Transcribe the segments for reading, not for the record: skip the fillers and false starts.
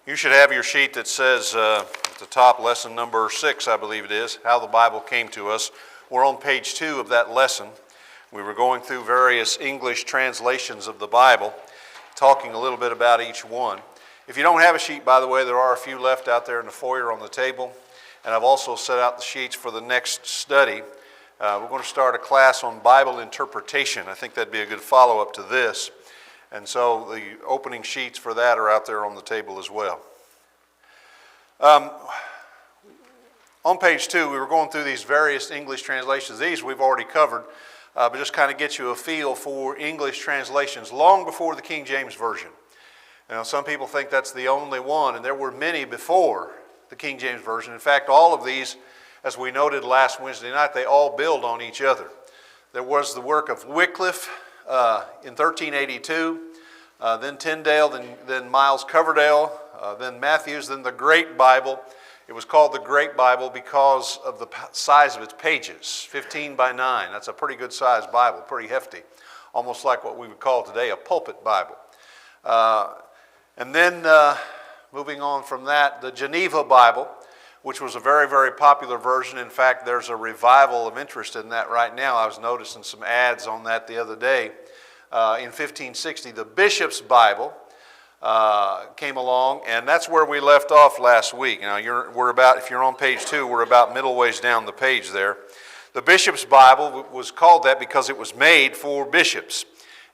You should have your sheet that says at the top, lesson number 6, I believe it is, How the Bible Came to Us. We're on page 2 of that lesson. We were going through various English translations of the Bible, talking a little bit about each one. If you don't have a sheet, by the way, there are a few left out there in the foyer on the table. And I've also set out the sheets for the next study. We're going to start a class on Bible interpretation. I think that'd be a good follow-up to this. And so the opening sheets for that are out there on the table as well. On page 2, we were going through these various English translations. These we've already covered, but just kind of get you a feel for English translations long before the King James Version. Now, some people think that's the only one, and there were many before the King James Version. In fact, all of these, as we noted last Wednesday night, they all build on each other. There was the work of Wycliffe in 1382, then Tyndale, then Miles Coverdale, then Matthews, then the Great Bible. It was called the Great Bible because of the size of its pages, 15 by 9. That's a pretty good sized Bible, pretty hefty, almost like what we would call today a pulpit Bible. And then moving on from that, the Geneva Bible, which was a very, very popular version. In fact, there's a revival of interest in that right now. I was noticing some ads on that the other day. In 1560, the Bishop's Bible came along, and that's where we left off last week. Now, if you're on page 2, we're about middle ways down the page there. The Bishop's Bible was called that because it was made for bishops,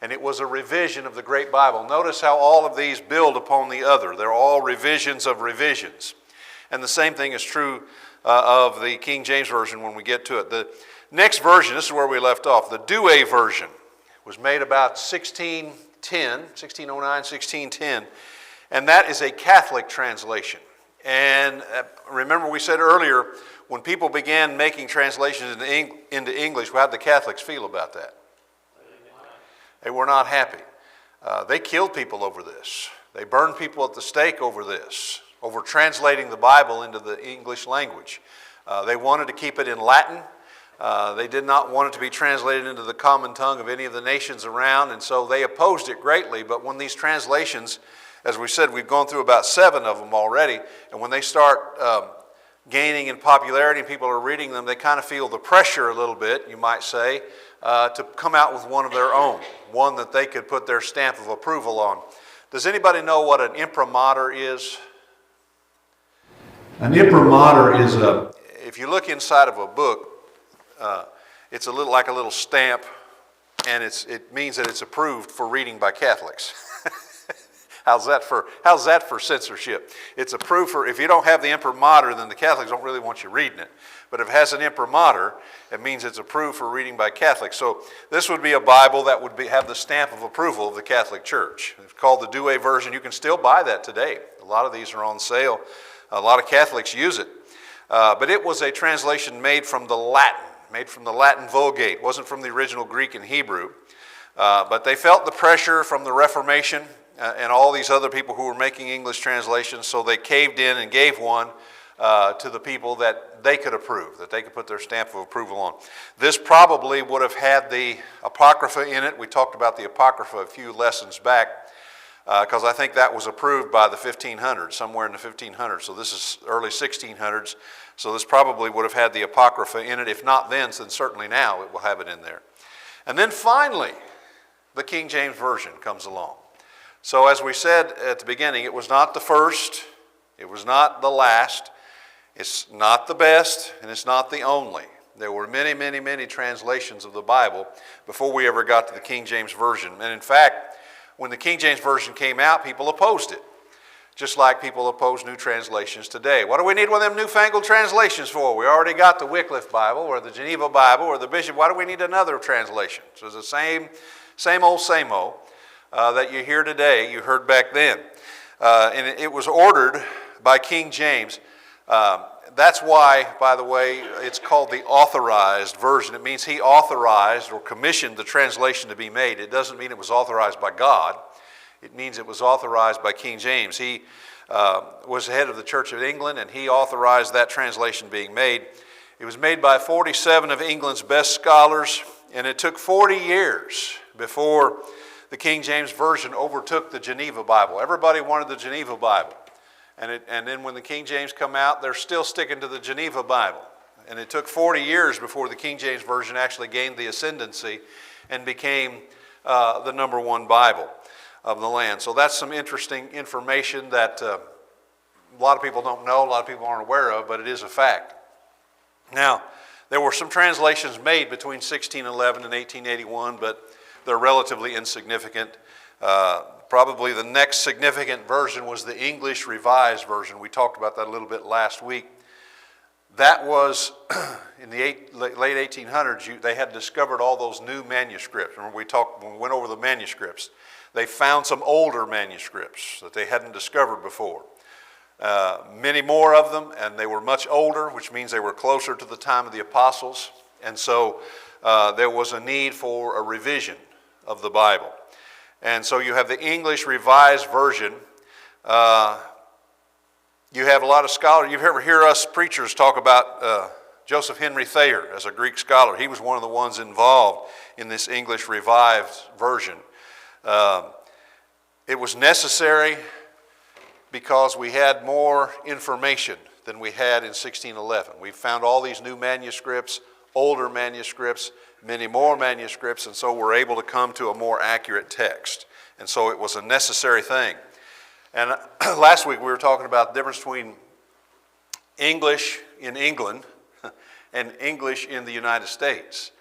and it was a revision of the Great Bible. Notice how all of these build upon the other. They're all revisions of revisions. And the same thing is true of the King James Version when we get to it. The next version, this is where we left off, the Douay version, was made about 1609, 1610, and that is a Catholic translation. And remember we said earlier, when people began making translations into English, how did the Catholics feel about that? They were not happy. They killed people over this. They burned people at the stake over this, over translating the Bible into the English language. They wanted to keep it in Latin. They did not want it to be translated into the common tongue of any of the nations around, and so they opposed it greatly. But when these translations, as we said, we've gone through about 7 of them already, and when they start gaining in popularity and people are reading them, they kind of feel the pressure a little bit, you might say, to come out with one of their own, one that they could put their stamp of approval on. Does anybody know what an imprimatur is? An imprimatur is if you look inside of a book, it's a little like a little stamp, and it means that it's approved for reading by Catholics. How's that for censorship? It's approved for, if you don't have the imprimatur, then the Catholics don't really want you reading it. But if it has an imprimatur, it means it's approved for reading by Catholics. So this would be a Bible that would have the stamp of approval of the Catholic Church. It's called the Douay version. You can still buy that today. A lot of these are on sale. A lot of Catholics use it. But it was a translation made from the Latin Vulgate. It wasn't from the original Greek and Hebrew. But they felt the pressure from the Reformation and all these other people who were making English translations, so they caved in and gave one to the people that they could approve, that they could put their stamp of approval on. This probably would have had the Apocrypha in it. We talked about the Apocrypha a few lessons back because I think that was approved by the 1500s, somewhere in the 1500s. So this is early 1600s. So this probably would have had the Apocrypha in it. If not then certainly now it will have it in there. And then finally, the King James Version comes along. So as we said at the beginning, it was not the first, it was not the last, it's not the best, and it's not the only. There were many, many, many translations of the Bible before we ever got to the King James Version. And in fact, when the King James Version came out, people opposed it, just like people oppose new translations today. What do we need one of them newfangled translations for? We already got the Wycliffe Bible or the Geneva Bible or the Bishop. Why do we need another translation? So it's the same old that you hear today, you heard back then. And it was ordered by King James. That's why, by the way, it's called the authorized version. It means he authorized or commissioned the translation to be made. It doesn't mean it was authorized by God. It means it was authorized by King James. He was the head of the Church of England, and he authorized that translation being made. It was made by 47 of England's best scholars, and it took 40 years before the King James Version overtook the Geneva Bible. Everybody wanted the Geneva Bible. And then when the King James come out, they're still sticking to the Geneva Bible. And it took 40 years before the King James Version actually gained the ascendancy and became the number one Bible of the land. So that's some interesting information that a lot of people don't know, a lot of people aren't aware of, but it is a fact. Now, there were some translations made between 1611 and 1881, but they're relatively insignificant. Probably the next significant version was the English Revised Version. We talked about that a little bit last week. That was in the late 1800s. They had discovered all those new manuscripts. Remember when we went over the manuscripts. They found some older manuscripts that they hadn't discovered before. Many more of them, and they were much older, which means they were closer to the time of the apostles. And so there was a need for a revision of the Bible. And so you have the English Revised Version. You have a lot of scholars. You ever hear us preachers talk about Joseph Henry Thayer as a Greek scholar. He was one of the ones involved in this English Revised Version. It was necessary because we had more information than we had in 1611. We found all these new manuscripts, older manuscripts, many more manuscripts, and so we're able to come to a more accurate text. And so it was a necessary thing. And last week we were talking about the difference between English in England and English in the United States.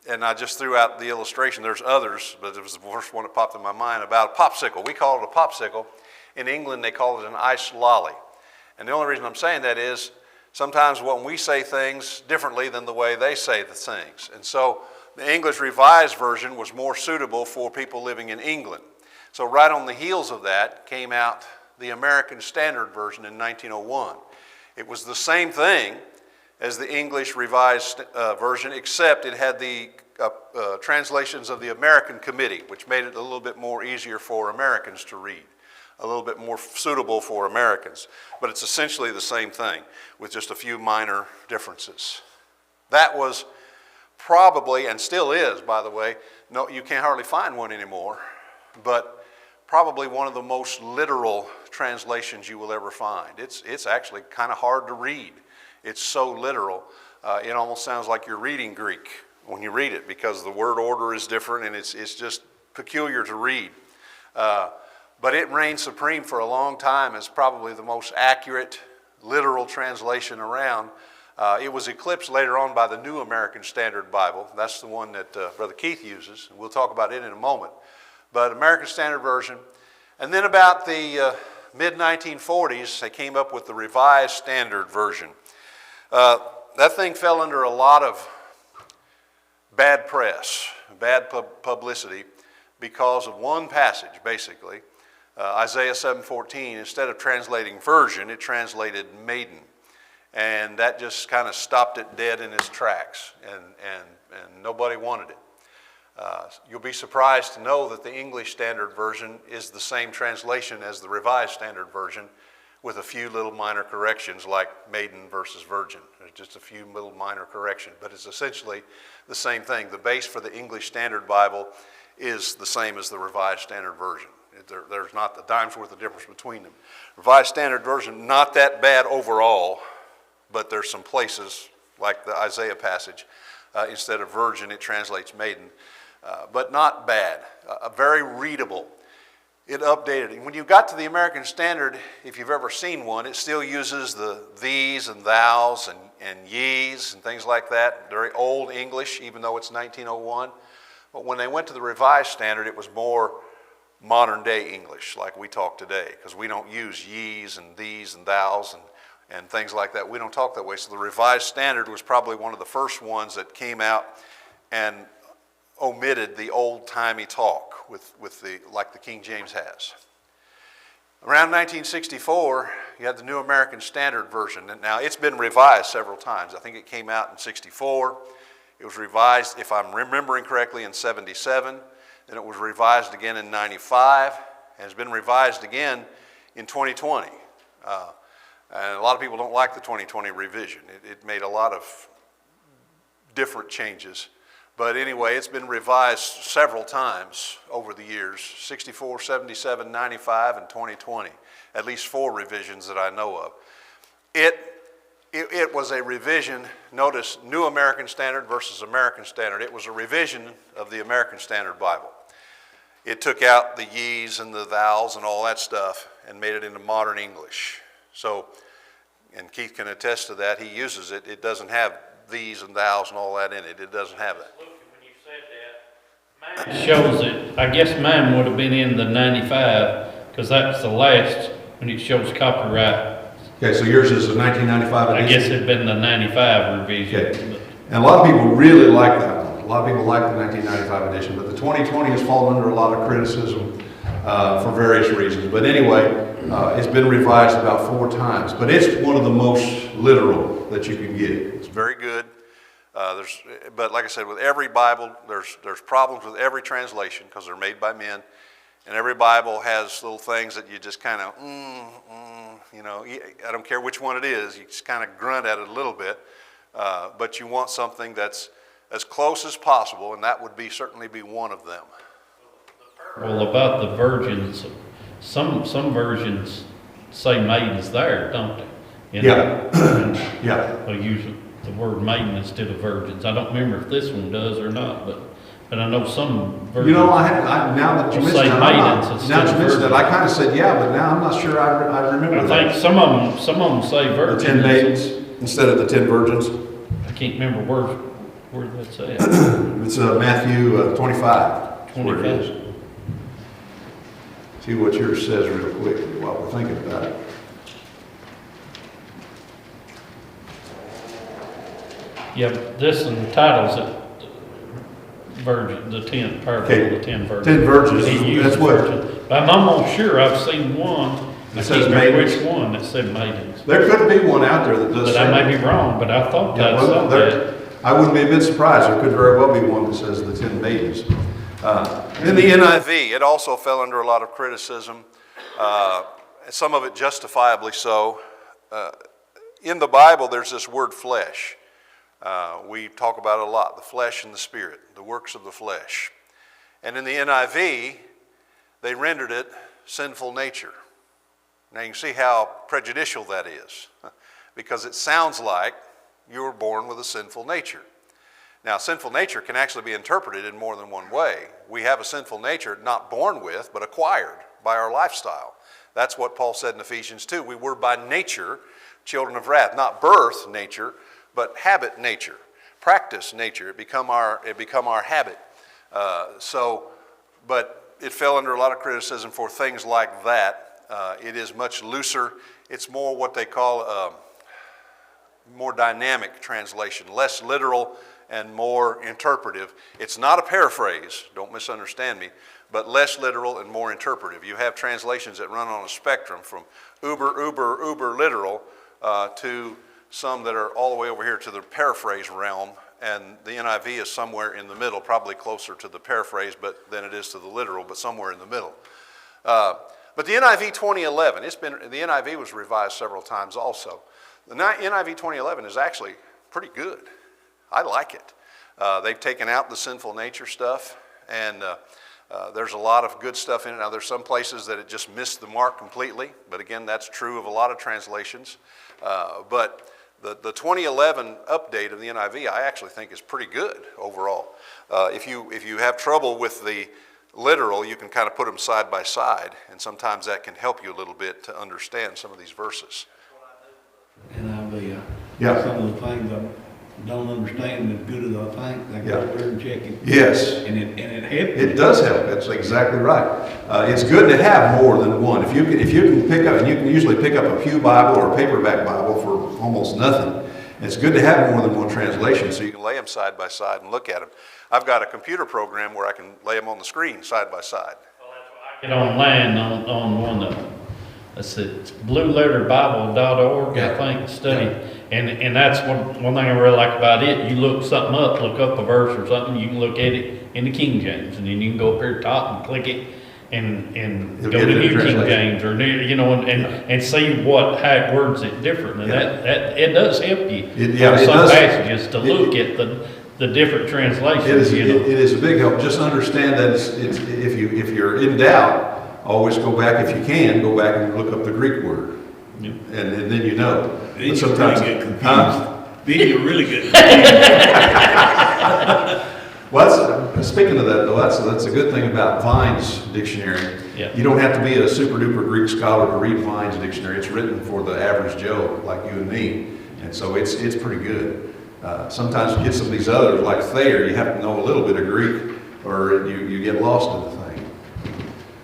And I just threw out the illustration. There's others, but it was the first one that popped in my mind about a popsicle. We call it a popsicle. In England, they call it an iced lolly. And the only reason I'm saying that is sometimes when we say things differently than the way they say the things. And so the English Revised Version was more suitable for people living in England. So right on the heels of that came out the American Standard Version in 1901. It was the same thing as the English Revised Version, except it had the translations of the American Committee, which made it a little bit more easier for Americans to read, a little bit more suitable for Americans. But it's essentially the same thing with just a few minor differences. That was probably, and still is, by the way, no, you can't hardly find one anymore, but probably one of the most literal translations you will ever find. It's actually kind of hard to read. It's so literal, it almost sounds like you're reading Greek when you read it because the word order is different and it's just peculiar to read. But it reigned supreme for a long time as probably the most accurate, literal translation around. It was eclipsed later on by the New American Standard Bible. That's the one that Brother Keith uses, and we'll talk about it in a moment. But American Standard Version. And then about the mid-1940s, they came up with the Revised Standard Version. That thing fell under a lot of bad press, bad publicity, because of one passage, basically. Isaiah 7:14, instead of translating version, it translated maiden. And that just kind of stopped it dead in its tracks, and nobody wanted it. You'll be surprised to know that the English Standard Version is the same translation as the Revised Standard Version, with a few little minor corrections like maiden versus virgin. There's just a few little minor corrections, but it's essentially the same thing. The base for the English Standard Bible is the same as the Revised Standard Version. There's not the dime's worth of difference between them. Revised Standard Version, not that bad overall, but there's some places, like the Isaiah passage, instead of virgin, it translates maiden, but not bad, very readable. It updated. And when you got to the American Standard, if you've ever seen one, it still uses the these and thous and ye's and things like that, very old English, even though it's 1901. But when they went to the Revised Standard, it was more modern day English, like we talk today, because we don't use ye's and these and thous and things like that. We don't talk that way. So the Revised Standard was probably one of the first ones that came out and omitted the old-timey talk like the King James has. Around 1964, you had the New American Standard Version. And now, it's been revised several times. I think it came out in 64. It was revised, if I'm remembering correctly, in 77. Then it was revised again in 95. And it's been revised again in 2020. And a lot of people don't like the 2020 revision. It made a lot of different changes But anyway, it's been revised several times over the years, 64, 77, 95, and 2020. At least 4 revisions that I know of. It was a revision, notice New American Standard versus American Standard. It was a revision of the American Standard Bible. It took out the ye's and the thous and all that stuff and made it into modern English. So, and Keith can attest to that, he uses it. It doesn't have these and thous and all that in it. It doesn't have it. When you said that, mine shows it, I guess mine would have been in the 95, because that's the last, when it shows copyright. Okay, so yours is a 1995 edition? I guess it'd been the 95 revision. Okay. And a lot of people really like that one. A lot of people like the 1995 edition, but the 2020 has fallen under a lot of criticism for various reasons. But anyway, it's been revised about 4 times, but it's one of the most literal that you can get. It's very good. But like I said, with every Bible, there's problems with every translation because they're made by men. And every Bible has little things that you just kind of, you know, I don't care which one it is, you just kind of grunt at it a little bit. But you want something that's as close as possible, and that would certainly be one of them. Well, about the virgins, some versions say maidens there, don't they? Yeah. Yeah. They use the word maiden instead of virgins. I don't remember if this one does or not, but I know some versions. You know, now that you mention it, I kind of said yeah, but now I'm not sure I remember that. I think some of them say virgins. The 10 maidens instead of the 10 virgins. I can't remember where that's at. It's Matthew 25. 25. See what yours says real quick while we're thinking about it. Yeah, this and titles it virgin, the 10 parable of the 10 virgins. 10 virgins. He used That's what. virgin. But I'm almost sure I've seen one. It I says can't remember maidens. which one that said maidens. There could be one out there that does. But I may be wrong, but I thought Yeah, that well, said that. I wouldn't be a bit surprised. There could very well be one that says the 10 maidens. In the NIV, it also fell under a lot of criticism, some of it justifiably so. In the Bible, there's this word flesh. We talk about it a lot, the flesh and the spirit, the works of the flesh. And in the NIV, they rendered it sinful nature. Now you can see how prejudicial that is, because it sounds like you were born with a sinful nature. Now, sinful nature can actually be interpreted in more than one way. We have a sinful nature not born with, but acquired by our lifestyle. That's what Paul said in Ephesians 2. We were by nature children of wrath, not birth nature, but habit nature, practice nature. It become our habit. But it fell under a lot of criticism for things like that. It is much looser. It's more what they call more dynamic translation, less literal and more interpretive. It's not a paraphrase, don't misunderstand me, but less literal and more interpretive. You have translations that run on a spectrum from uber literal to some that are all the way over here to the paraphrase realm, and the NIV is somewhere in the middle, probably closer to the paraphrase than it is to the literal, but somewhere in the middle. But the NIV 2011, the NIV was revised several times also. The NIV 2011 is actually pretty good. I like it. They've taken out the sinful nature stuff, and there's a lot of good stuff in it. Now, there's some places that it just missed the mark completely, but again, that's true of a lot of translations. But the 2011 update of the NIV, I actually think is pretty good overall. If you have trouble with the literal, you can kind of put them side by side, and sometimes that can help you a little bit to understand some of these verses. NIV, Yeah. some of the things I don't understand as good as I think, I go there and check it. Yes. And it helps. It does help. That's exactly right. It's good to have more than one. If you can pick up, and you can usually pick up a Pew Bible or a paperback Bible for almost nothing. It's good to have more than one translation so you can lay them side by side and look at them. I've got a computer program where I can lay them on the screen side by side. Get online on one of them. It's blueletterbible.org, I think, study. And that's one thing I really like about it. You look something up, look up a verse or something, you can look at it in the King James, and then you can go up here top and click it and go to New King James or new, and see how it words it different. And that it does help you. Some passages to look at the different It is, translations, you know. it is a big help. Just understand that it's, if you're in doubt, always go back, if you can, go back and look up the Greek word. Yep. And then you know. Then But you sometimes, really get confused. Huh? Then you really get confused. Well, speaking of that, though, that's a good thing about Vine's dictionary. Yeah. You don't have to be a super duper Greek scholar to read Vine's dictionary. It's written for the average Joe like you and me, and so it's pretty good. Sometimes you get some of these others like Thayer, you have to know a little bit of Greek, or you get lost in the thing.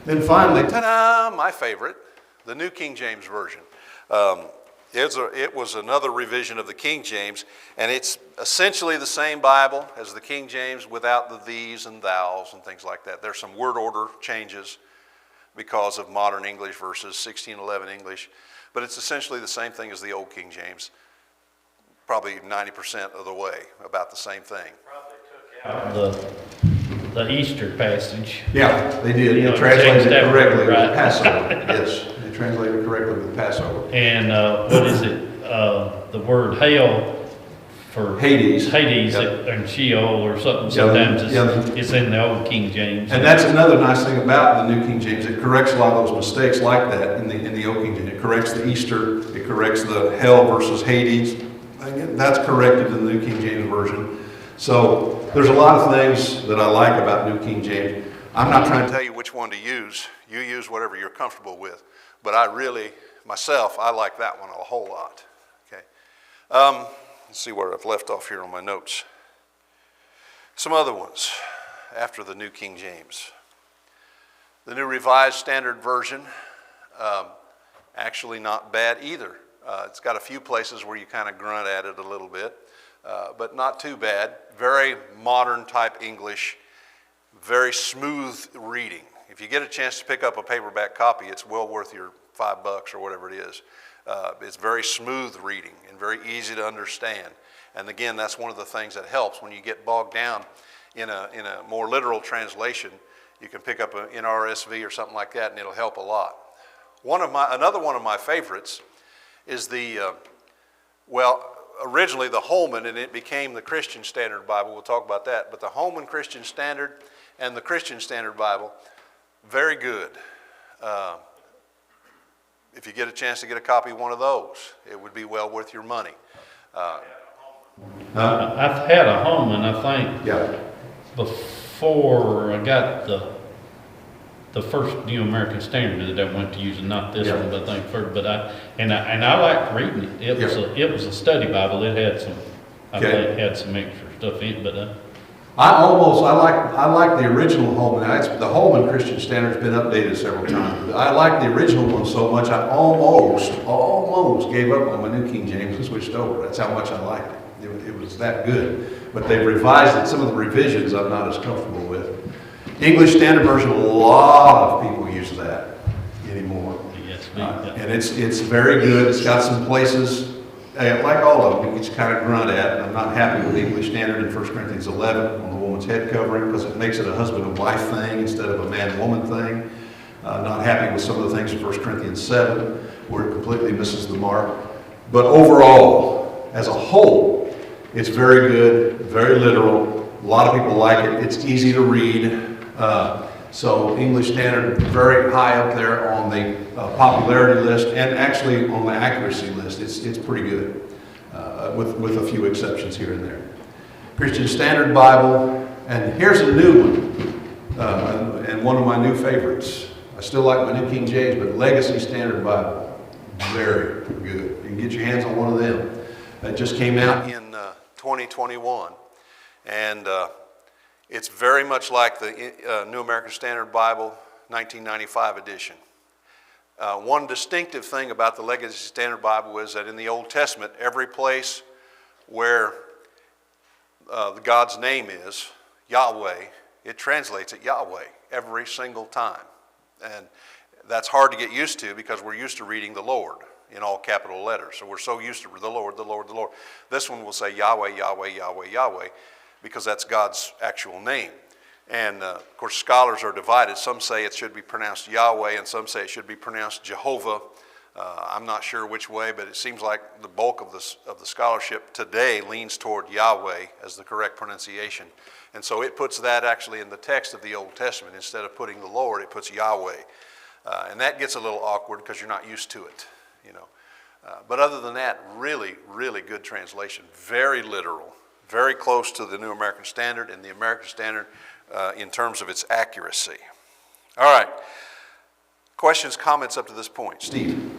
Then finally, Ta-da! My favorite, the New King James Version. It was another revision of the King James, and it's essentially the same Bible as the King James without the these and thous and things like that. There's some word order changes because of modern English versus 1611 English, but it's essentially the same thing as the old King James, probably 90% of the way, about the same thing. The Easter passage. yeah, they did. You know, They translated changed it that correctly word, with right? Passover. Yes, they translated it correctly with Passover. And what is it? The word hell for Hades. Hades Yep. and Sheol or something. Yeah, Sometimes yeah. it's in the old King James. And that's another nice thing about the New King James. It corrects a lot of those mistakes like that in the Old King James. It corrects the Easter. It corrects the hell versus Hades. That's corrected in the New King James Version. So there's a lot of things that I like about New King James. I'm not trying to Tell you which one to use. You use whatever you're comfortable with. But I really, myself, I like that one a whole lot. Okay. Let's see where I've left off here on my notes. Some other ones after the New King James. The New Revised Standard Version, actually not bad either. It's got a few places where you kind of grunt at it a little bit, but not too bad. Very modern type English, very smooth reading. If you get a chance to pick up a paperback copy, it's well worth your $5 or whatever it is. It's very smooth reading and very easy to understand. And again, that's one of the things that helps when you get bogged down in a more literal translation. You can pick up an NRSV or something like that, and it'll help a lot. Another one of my favorites is originally the Holman, and it became the Christian Standard Bible. We'll talk about that. But the Holman Christian Standard and the Christian Standard Bible, very good. If you get a chance to get a copy of one of those, it would be well worth your money. I've had a Holman, I think, yeah. before I got the first New American Standard that I went to using, not this Yeah. one, but I think first. But I liked reading it. It was a study Bible. It had some, I Okay. think, had some extra stuff in it. But I like the original Holman. The Holman Christian Standard's been updated several times. But I like the original one so much I almost gave up on my New King James and switched over. That's how much I liked it. It was that good. But they've revised it. Some of the revisions I'm not as comfortable with. English Standard Version, a lot of people use that anymore. And it's very good. It's got some places, like all of them, it gets kind of grunt at. And I'm not happy with the English Standard in 1 Corinthians 11 on the woman's head covering because it makes it a husband and wife thing instead of a man and woman thing. Not happy with some of the things in 1 Corinthians 7 where it completely misses the mark. But overall, as a whole, it's very good, very literal. A lot of people like it. It's easy to read. So English Standard, very high up there on the popularity list and actually on the accuracy list. It's pretty good, with a few exceptions here and there. Christian Standard Bible, and here's a new one, and one of my new favorites. I still like my New King James, but Legacy Standard Bible, very good. You can get your hands on one of them. That just came out In 2021, and it's very much like the New American Standard Bible 1995 edition. One distinctive thing about the Legacy Standard Bible is that in the Old Testament, every place where God's name is, Yahweh, it translates it Yahweh every single time. And that's hard to get used to because we're used to reading the Lord in all capital letters. So we're so used to the Lord, the Lord, the Lord. This one will say Yahweh, Yahweh, Yahweh, Yahweh, because that's God's actual name. And of course, scholars are divided. Some say it should be pronounced Yahweh, and some say it should be pronounced Jehovah. I'm not sure which way, but it seems like the bulk of the scholarship today leans toward Yahweh as the correct pronunciation. And so it puts that actually in the text of the Old Testament. Instead of putting the Lord, it puts Yahweh. And that gets a little awkward because you're not used to it, you know. But other than that, really, really good translation. Very literal, very close to the New American Standard and the American Standard in terms of its accuracy. All right. Questions, comments up to this point? Steve?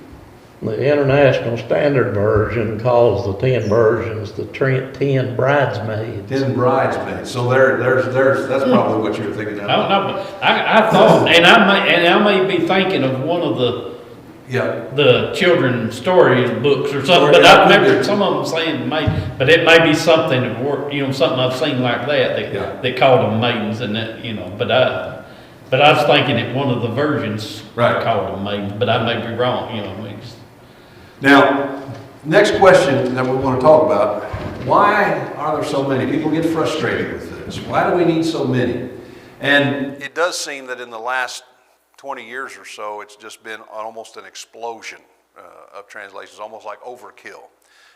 The International Standard Version calls the 10 versions the 10 bridesmaids. 10 bridesmaids. So that's probably what you were thinking of. I don't know, but I thought, and I may be thinking of one of the children's story books or something, but I remember some of them saying but it may be something that something I've seen like that. They called them maidens and that, you know, but I was thinking that one of the versions called them maidens, but I may be wrong, you know. Now, next question that we want to talk about, why are there so many? People get frustrated with this. Why do we need so many? And it does seem that in the last 20 years or so, it's just been almost an explosion of translations, almost like overkill,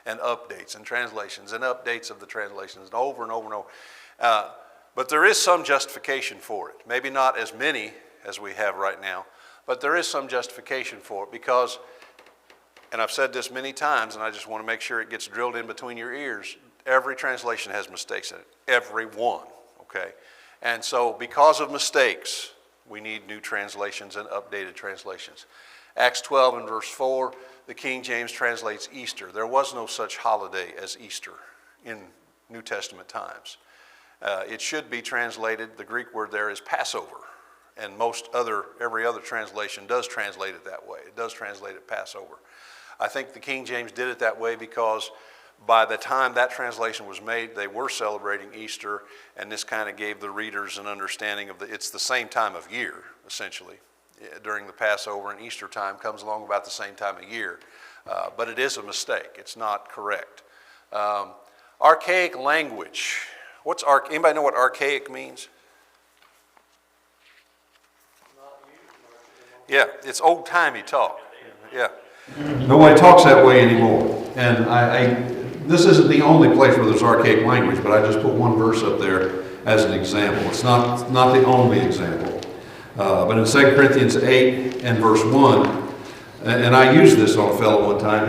and updates and translations and updates of the translations and over and over and over. But there is some justification for it. Maybe not as many as we have right now, but there is some justification for it because, and I've said this many times, and I just want to make sure it gets drilled in between your ears, every translation has mistakes in it. Every one, okay? And so because of mistakes, we need new translations and updated translations. Acts 12 and verse 4, the King James translates Easter. There was no such holiday as Easter in New Testament times. It should be translated, the Greek word there is Passover. And every other translation does translate it that way. It does translate it Passover. I think the King James did it that way because by the time that translation was made, they were celebrating Easter, and this kind of gave the readers an understanding of it's the same time of year, essentially. During the Passover and Easter time comes along about the same time of year. But it is a mistake. It's not correct. Archaic language. Anybody know what archaic means? Yeah, it's old-timey talk. Yeah. nobody talks that way anymore. And this isn't the only place where there's archaic language, but I just put one verse up there as an example. It's not the only example. But in 2 Corinthians 8 and verse 1, and I used this on a fellow one time.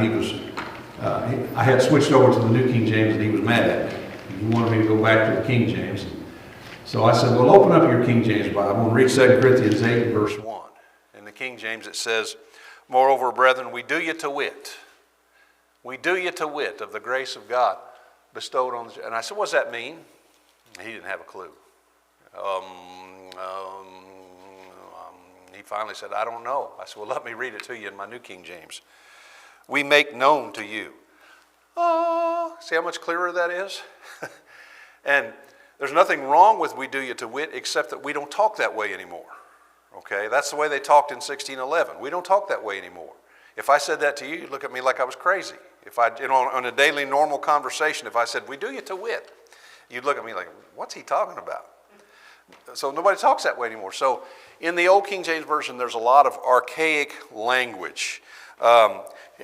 I had switched over to the New King James and he was mad at me. He wanted me to go back to the King James. So I said, well, open up your King James Bible and read 2 Corinthians 8 and verse 1. In the King James it says, moreover, brethren, we do you to wit. We do you to wit of the grace of God bestowed on the... And I said, what does that mean? He didn't have a clue. He finally said, I don't know. I said, well, let me read it to you in my New King James. We make known to you. See how much clearer that is? And there's nothing wrong with we do you to wit, except that we don't talk that way anymore. Okay, that's the way they talked in 1611. We don't talk that way anymore. If I said that to you, you'd look at me like I was crazy. If on a daily normal conversation, if I said, we do you to wit, you'd look at me like, what's he talking about? So nobody talks that way anymore. So in the Old King James Version, there's a lot of archaic language.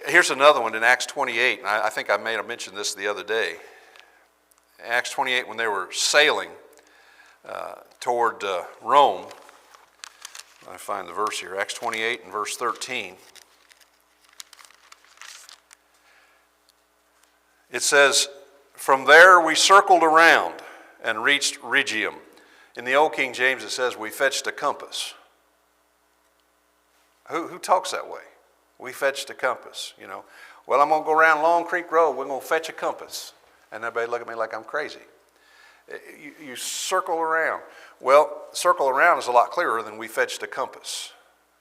Here's another one in Acts 28, and I think I may have mentioned this the other day. Acts 28, when they were sailing toward Rome, I find the verse here, Acts 28 and verse 13. It says, from there we circled around and reached Rhegium. In the Old King James it says we fetched a compass. Who talks that way? We fetched a compass, you know. Well, I'm going to go around Long Creek Road. We're going to fetch a compass. And everybody look at me like I'm crazy. You circle around. Well, circle around is a lot clearer than we fetched a compass.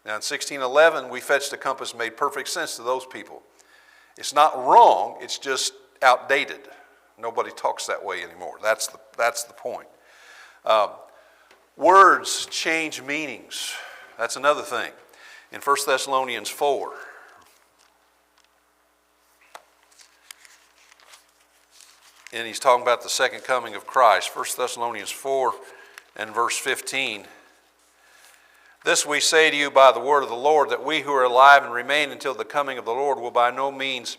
Now, in 1611, we fetched a compass made perfect sense to those people. It's not wrong. It's just outdated. Nobody talks that way anymore. That's the point. Words change meanings. That's another thing. In 1 Thessalonians 4, and he's talking about the second coming of Christ. 1 Thessalonians 4 and verse 15. This we say to you by the word of the Lord, that we who are alive and remain until the coming of the Lord will by no means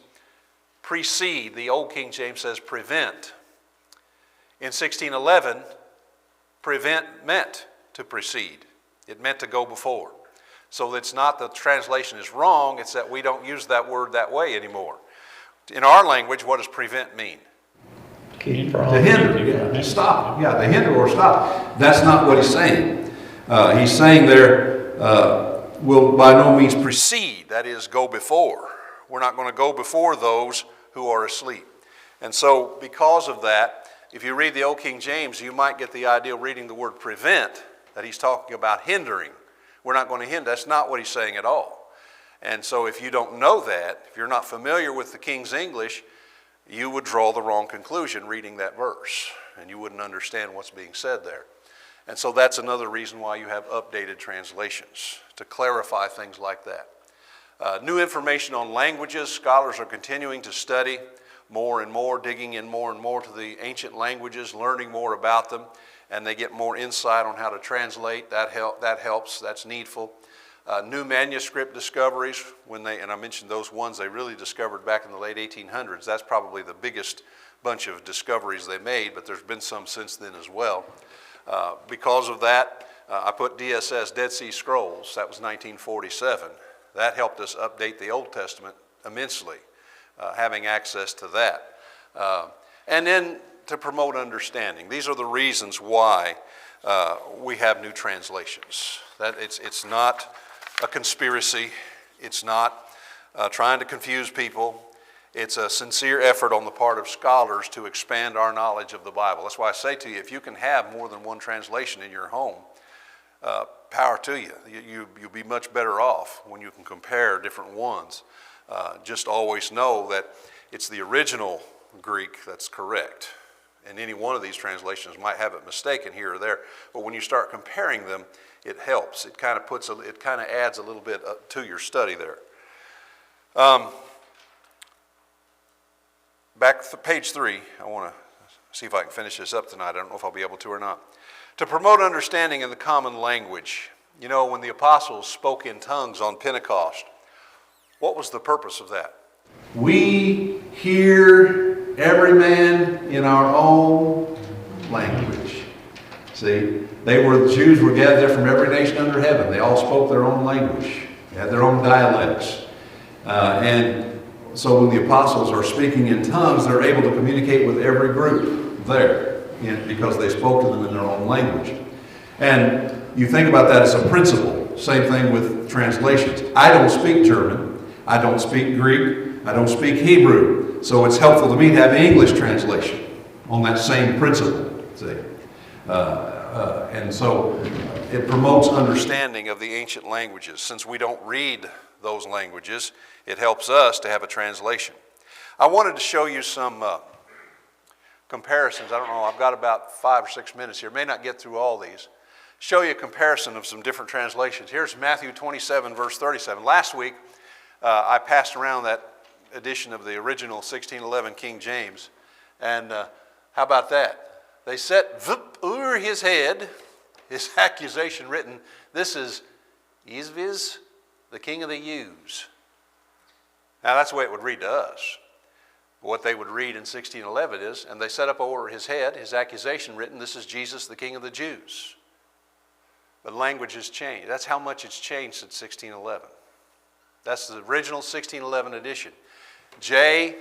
precede. The old King James says prevent. In 1611, prevent meant to precede. It meant to go before. So it's not that the translation is wrong, it's that we don't use that word that way anymore. In our language, what does prevent mean? Keep from. To hinder, yeah, to stop, yeah, to hinder or stop. That's not what he's saying. He's saying there, will by no means Precede, that is, go before. We're not going to go before those who are asleep. And so, because of that, if you read the Old King James, you might get the idea, reading the word prevent, that he's talking about hindering. We're not going to hinder. That's not what he's saying at all. And so if you don't know that, if you're not familiar with the King's English, you would draw the wrong conclusion reading that verse, and you wouldn't understand what's being said there. And so that's another reason why you have updated translations, to clarify things like that. New information on languages. Scholars are continuing to study more and more, digging in more and more to the ancient languages, learning more about them, and they get more insight on how to translate. That helps, that's needful. New manuscript discoveries, and I mentioned those ones they really discovered back in the late 1800s. That's probably the biggest bunch of discoveries they made, but there's been some since then as well. Because of that, I put DSS, Dead Sea Scrolls. That was 1947. That helped us update the Old Testament immensely, having access to that. And then to promote understanding. These are the reasons why we have new translations. That it's not a conspiracy. It's not trying to confuse people. It's a sincere effort on the part of scholars to expand our knowledge of the Bible. That's why I say to you, if you can have more than one translation in your home, power to you. You'll be much better off when you can compare different ones. Just always know that it's the original Greek that's correct. And any one of these translations might have it mistaken here or there. But when you start comparing them, it helps. It kind of adds a little bit to your study there. Back to page 3, I want to see if I can finish this up tonight. I don't know if I'll be able to or not. To promote understanding in the common language. You know, when the apostles spoke in tongues on Pentecost, what was the purpose of that? We hear every man in our own language. See, the Jews were gathered there from every nation under heaven. They all spoke their own language. They had their own dialects. And so when the apostles are speaking in tongues, they're able to communicate with every group there because they spoke to them in their own language. And you think about that as a principle. Same thing with translations. I don't speak German. I don't speak Greek. I don't speak Hebrew. So it's helpful to me to have an English translation on that same principle. See? And so it promotes understanding of the ancient languages. Since we don't read those languages, it helps us to have a translation. I wanted to show you some comparisons. I don't know, I've got about 5 or 6 minutes here. May not get through all these. Show you a comparison of some different translations. Here's Matthew 27, verse 37. Last week, I passed around that edition of the original 1611 King James. And how about that? They set o'er his head, his accusation written, this is Izviz, the king of the Jews. Now that's the way it would read to us. What they would read in 1611 is, and they set up over his head, his accusation written, this is Jesus, the king of the Jews. But language has changed. That's how much it's changed since 1611. That's the original 1611 edition. J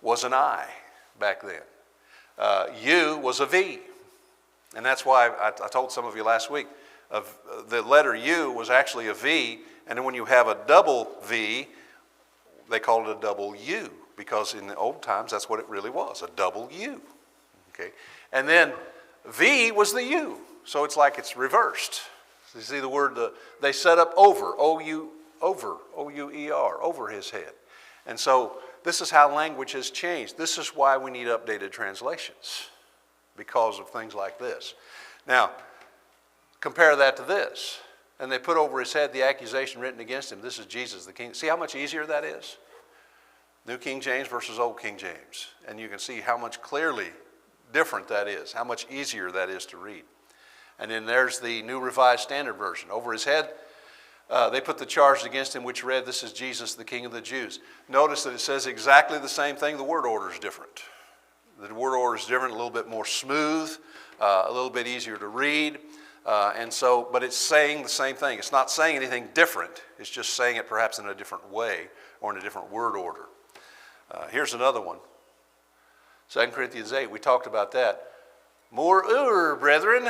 was an I back then. U was a V. And that's why I told some of you last week, the letter U was actually a V, and then when you have a double V, they called it a double U, because in the old times that's what it really was, a double U. Okay? And then V was the U, so it's like it's reversed. You see the word, they set up over, O-U, over, O-U-E-R, over his head. And so this is how language has changed. This is why we need updated translations, because of things like this. Now, compare that to this. And they put over his head the accusation written against him. This is Jesus the King. See how much easier that is? New King James versus Old King James. And you can see how much clearly different that is, how much easier that is to read. And then there's the New Revised Standard Version. Over his head, they put the charge against him which read, "This is Jesus, the King of the Jews." Notice that it says exactly the same thing. The word order is different. The word order is different, a little bit more smooth, a little bit easier to read. But it's saying the same thing. It's not saying anything different. It's just saying it perhaps in a different way or in a different word order. Here's another one. 2 Corinthians 8, we talked about that. More brethren.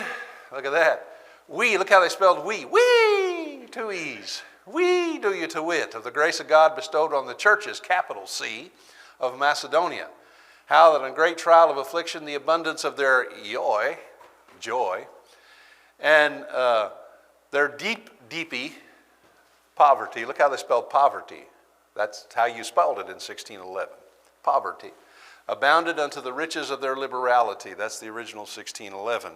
Look at that. We, look how they spelled we. We, two E's. We do you to wit of the grace of God bestowed on the churches, capital C, of Macedonia. How that in great trial of affliction, the abundance of their joy, and their deepy poverty. Look how they spelled poverty. That's how you spelled it in 1611. Poverty. Abounded unto the riches of their liberality. That's the original 1611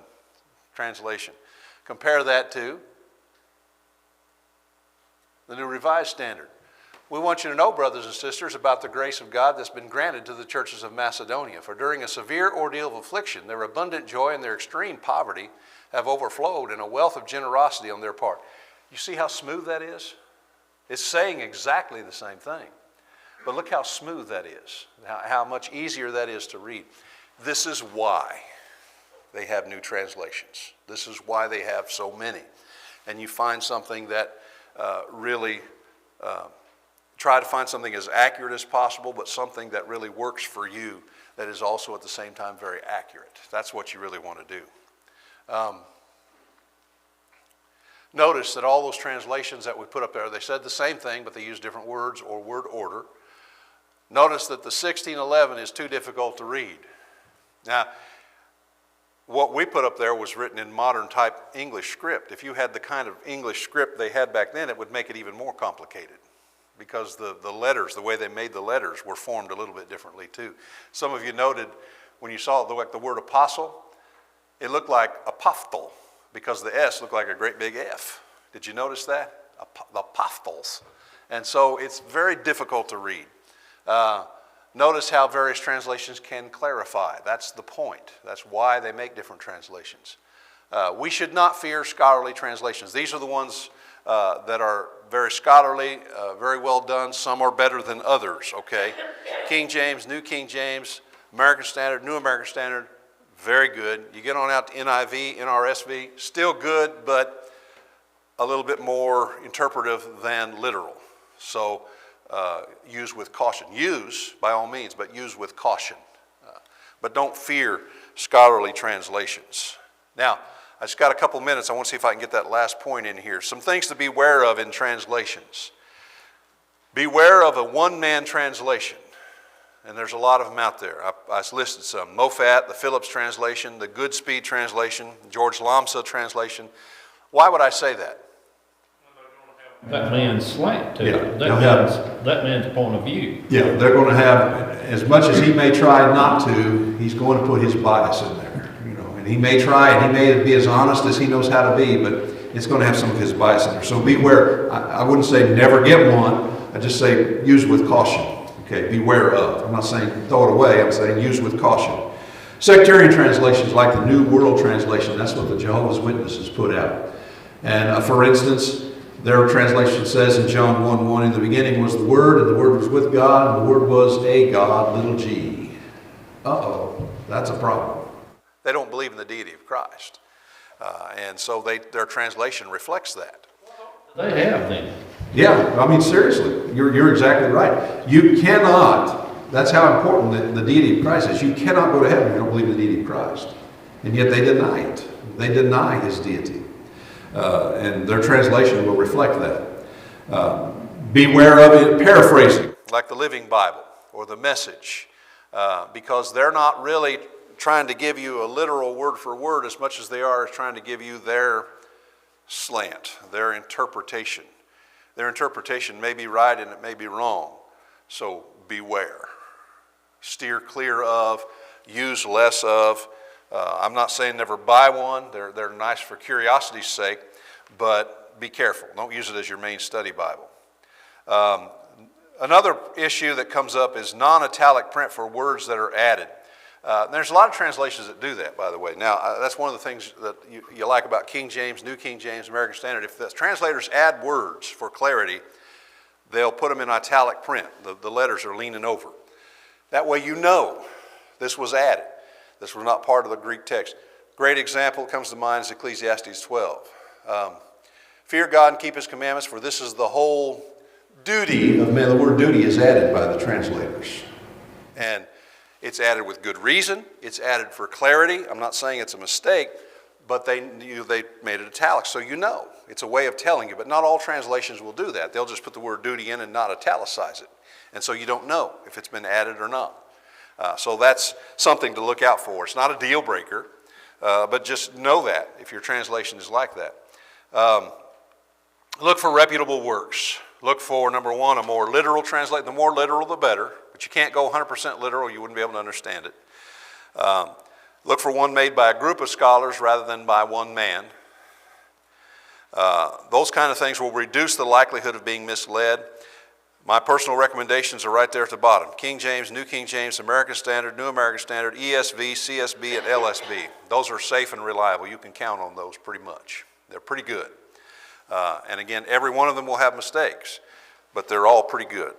translation. Compare that to the New Revised Standard. We want you to know, brothers and sisters, about the grace of God that's been granted to the churches of Macedonia. For during a severe ordeal of affliction, their abundant joy and their extreme poverty have overflowed in a wealth of generosity on their part. You see how smooth that is? It's saying exactly the same thing. But look how smooth that is, how much easier that is to read. This is why they have new translations. This is why they have so many. And you find something that really... try to find something as accurate as possible, but something that really works for you that is also at the same time very accurate. That's what you really want to do. Notice that all those translations that we put up there, they said the same thing, but they used different words or word order. Notice that the 1611 is too difficult to read. Now, what we put up there was written in modern type English script. If you had the kind of English script they had back then, it would make it even more complicated, because the letters, the way they made the letters, were formed a little bit differently too. Some of you noted when you saw the word apostle, it looked like apostol, because the S looked like a great big F. Did you notice that? The apostles. And so it's very difficult to read. Notice how various translations can clarify. That's the point. That's why they make different translations. We should not fear scholarly translations. These are the ones that are very scholarly, very well done. Some are better than others, okay? King James, New King James, American Standard, New American Standard, very good. You get on out to NIV, NRSV, still good, but a little bit more interpretive than literal. So use with caution. Use, by all means, but use with caution. But don't fear scholarly translations. Now, I just got a couple minutes. I want to see if I can get that last point in here. Some things to beware of in translations. Beware of a one-man translation. And there's a lot of them out there. I listed some. Moffat, the Phillips translation, the Goodspeed translation, George Lambsa translation. Why would I say that? That man's slant to Yeah, it. they'll have- That man's point of view. Yeah, they're going to have, as much as he may try not to, he's going to put his bias in there. And he may try, and he may be as honest as he knows how to be, but it's going to have some of his bias in there. So beware. I wouldn't say never get one. I just say use with caution. Okay, beware of. I'm not saying throw it away. I'm saying use with caution. Sectarian translations like the New World Translation, that's what the Jehovah's Witnesses put out. And for instance, their translation says in John 1:1, in the beginning was the Word, and the Word was with God, and the Word was a God, little g. Uh-oh, that's a problem. They don't believe in the deity of Christ. And so their translation reflects that. They have them. Yeah, I mean, seriously, you're exactly right. You cannot, that's how important the deity of Christ is. You cannot go to heaven if you don't believe in the deity of Christ. And yet they deny it. They deny his deity. And their translation will reflect that. Beware of it, paraphrasing. Like the Living Bible or the Message, because they're not really trying to give you a literal word for word as much as they are trying to give you their slant, their interpretation. Their interpretation may be right and it may be wrong. So beware. Steer clear of, use less of. I'm not saying never buy one. They're nice for curiosity's sake, but be careful. Don't use it as your main study Bible. Another issue that comes up is non-italic print for words that are added. There's a lot of translations that do that, by the way. Now, that's one of the things that you like about King James, New King James, American Standard. If the translators add words for clarity, they'll put them in italic print. The letters are leaning over. That way you know this was added. This was not part of the Greek text. Great example comes to mind is Ecclesiastes 12. Fear God and keep his commandments, for this is the whole duty of man. The word duty is added by the translators. And it's added with good reason. It's added for clarity. I'm not saying it's a mistake, but they made it italic, so you know. It's a way of telling you, but not all translations will do that. They'll just put the word duty in and not italicize it. And so you don't know if it's been added or not. So that's something to look out for. It's not a deal breaker, but just know that if your translation is like that. Look for reputable works. Look for, number one, a more literal translation. The more literal, the better. But you can't go 100% literal. You wouldn't be able to understand it. Look for one made by a group of scholars rather than by one man. Those kind of things will reduce the likelihood of being misled. My personal recommendations are right there at the bottom. King James, New King James, American Standard, New American Standard, ESV, CSB, and LSB. Those are safe and reliable. You can count on those pretty much. They're pretty good. And again, every one of them will have mistakes, but they're all pretty good.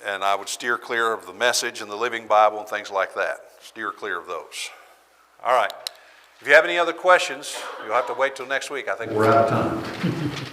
And I would steer clear of the Message and the Living Bible and things like that. Steer clear of those. All right. If you have any other questions, you'll have to wait till next week. I think We're out of time.